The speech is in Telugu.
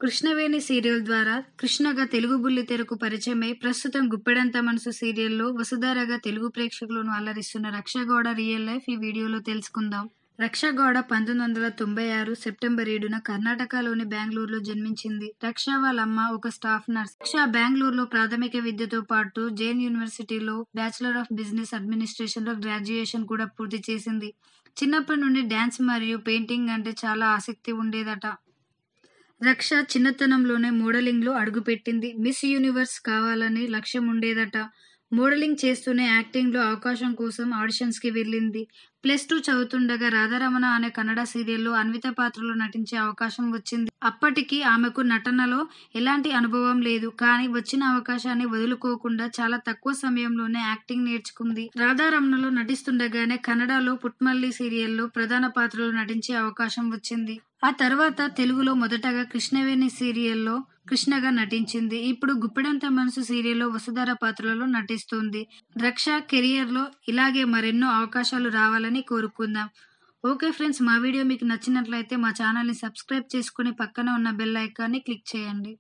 కృష్ణవేణి సీరియల్ ద్వారా కృష్ణగా తెలుగు బుల్లితెరకు పరిచయమై ప్రస్తుతం గుప్పెడంత మనసు సీరియల్లో వసుధారగా తెలుగు ప్రేక్షకులను అలరిస్తున్న రక్షగౌడ రియల్ లైఫ్ ఈ వీడియోలో తెలుసుకుందాం. రక్షగౌడ 1996 సెప్టెంబర్ 7న కర్ణాటకలోని బెంగళూరులో జన్మించింది. రక్ష వాళ్ళ అమ్మ ఒక స్టాఫ్ నర్స్. రక్ష బెంగళూరులో ప్రాథమిక విద్యతో పాటు జైన్ యూనివర్సిటీలో బ్యాచిలర్ ఆఫ్ బిజినెస్ అడ్మినిస్ట్రేషన్లో గ్రాడ్యుయేషన్ కూడా పూర్తి చేసింది. చిన్నప్పటి నుండి డాన్స్ మరియు పెయింటింగ్ అంటే చాలా ఆసక్తి ఉండేదట. రక్ష చిన్నతనంలోనే మోడలింగ్లో అడుగుపెట్టింది. మిస్ యూనివర్స్ కావాలని లక్ష్యం ఉండేదట. మోడలింగ్ చేస్తూనే యాక్టింగ్లో అవకాశం కోసం ఆడిషన్స్కి వెళ్ళింది. +2 చదువుతుండగా రాధారమణ అనే కన్నడ సీరియల్లో అన్విత పాత్రలో నటించే అవకాశం వచ్చింది. అప్పటికి ఆమెకు నటనలో ఎలాంటి అనుభవం లేదు. కానీ వచ్చిన అవకాశాన్ని వదులుకోకుండా చాలా తక్కువ సమయంలోనే యాక్టింగ్ నేర్చుకుంది. రాధారమణలో నటిస్తుండగానే కన్నడలో పుట్మల్లి సీరియల్లో ప్రధాన పాత్రలో నటించే అవకాశం వచ్చింది. ఆ తర్వాత తెలుగులో మొదటగా కృష్ణవేణి సీరియల్లో కృష్ణగా నటించింది. ఇప్పుడు గుప్పెడంత మనసు సీరియల్లో వసుధార పాత్రలో నటిస్తుంది. రక్ష కెరియర్లో ఇలాగే మరెన్నో అవకాశాలు రావాలని కోరుకుందాం. ఓకే ఫ్రెండ్స్, మా వీడియో మీకు నచ్చినట్లయితే మా ఛానల్ని సబ్స్క్రైబ్ చేసుకుని పక్కన ఉన్న బెల్ ఐకాన్ని క్లిక్ చేయండి.